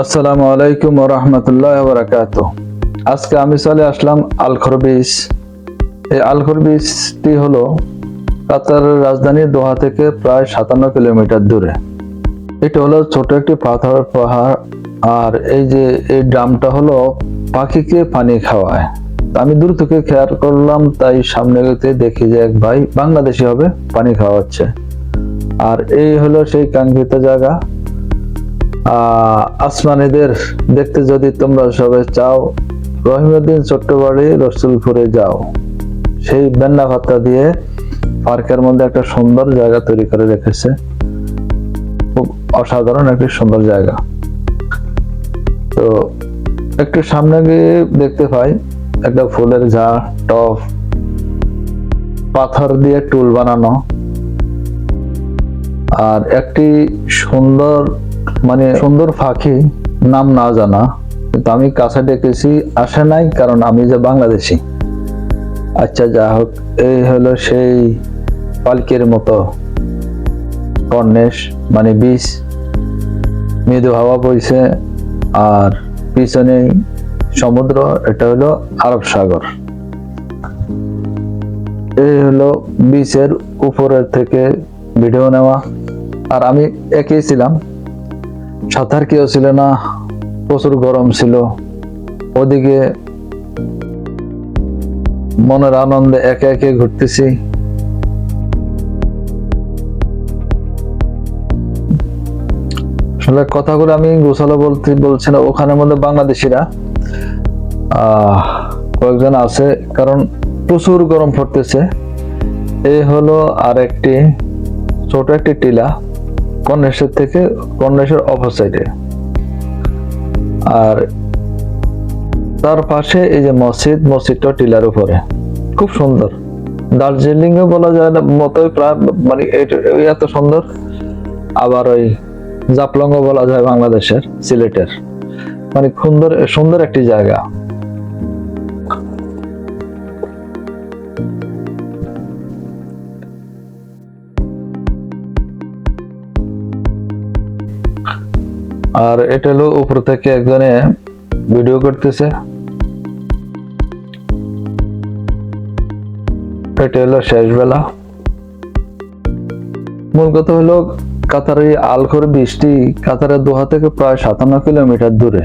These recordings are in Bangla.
আসসালামু আলাইকুম ওয়া রাহমাতুল্লাহি ওয়া বারাকাতুহু। আজকে আমি চলে আসলাম আল খোর বিচ। এই আল খোর বিচটি হলো কাতারের রাজধানী দোহা থেকে প্রায় 57 কিলোমিটার দূরে। এটা হলো ছোট একটি পাথরের পাহাড়, আর এই যে এই ড্রামটা হলো পাখিকে পানি খাওয়ায়। আমি দূর থেকে খেয়াল করলাম, তাই সামনে গিয়ে দেখি যে এক ভাই বাংলাদেশি হবে পানি খাওয়াচ্ছে। আর এই হলো সেই কাঙ্ক্ষিত জায়গা। আসমানিদের দেখতে যদি তোমরা সবাই চাও, রহিমউদ্দিন চট্টবাড়ি রসুলপুরে যাও। সেই বেন্না ভাতা দিয়ে পার্কের মধ্যে একটা সুন্দর জায়গা তৈরি করে রেখেছে, খুব অসাধারণ একটি সুন্দর জায়গা। তো একটু সামনে গিয়ে দেখতে পাই একটা ফুলের ঝাড়, টব, পাথর দিয়ে টুল বানানো, আর একটি সুন্দর সুন্দর পাখি, নাম না জানা, কিন্তু আমি কাছে ডেকেছি, আসে নাই, কারণ আমি যে বাংলাদেশি। আচ্ছা, যা হোক, এই হলো সেই পালকির মতো কর্নেশ বীচ। মৃদু হাওয়া বইছে, আর পিছনে সমুদ্র। এটা হলো আরব সাগর। এই হলো বিচের উপরের থেকে ভিডিও নেওয়া। আর আমি একাই ছিলাম, সাঁতার কেউ ছিল না, প্রচুর গরম ছিল। ওদিকে মনের আনন্দে একে একে ঘুরতেছি। আসলে কথাগুলো আমি গোছালো বলছি না, ওখানের মধ্যে বাংলাদেশিরা কয়েকজন আছে, কারণ প্রচুর গরম পড়তেছে। এই হলো আর একটি ছোট একটি টিলা, কর্নেশের অপোসাইডে। আর তার পাশে এই যে মসজিদটা টিলার উপরে, খুব সুন্দর। দার্জিলিং এ বলা যায় না মতোই, প্রায় এত সুন্দর। আবার ওই জাফলং বলা যায় বাংলাদেশের, সিলেটের। সুন্দর একটি জায়গা। আর এটা হলো উপর থেকে একজনে ভিডিও করতেছে। এটা হলো শেষ বেলা। মূল কথা হলো কাতারের আল খোর বিচটি কাতারের দোহা থেকে প্রায় 57 কিলোমিটার দূরে।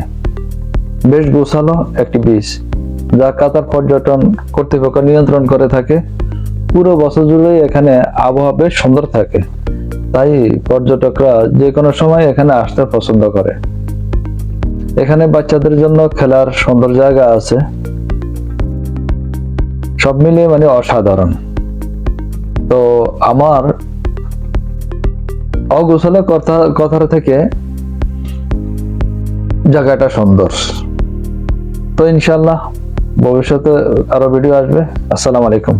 বেশ গোছানো একটি বিচ, যা কাতার পর্যটন কর্তৃপক্ষ নিয়ন্ত্রণ করে থাকে। পুরো বছর জুড়ে এখানে আবহাওয়া বেশ সুন্দর থাকে, তাই পর্যটকরা যে কোনো সময় এখানে আসতে পছন্দ করে। এখানে বাচ্চাদের জন্য খেলার সুন্দর জায়গা আছে। সব মিলিয়ে অসাধারণ। তো আমার অগোছালো কথা থেকে জায়গাটা সুন্দর। তো ইনশাআল্লাহ ভবিষ্যতে আরো ভিডিও আসবে। আসসালামু আলাইকুম।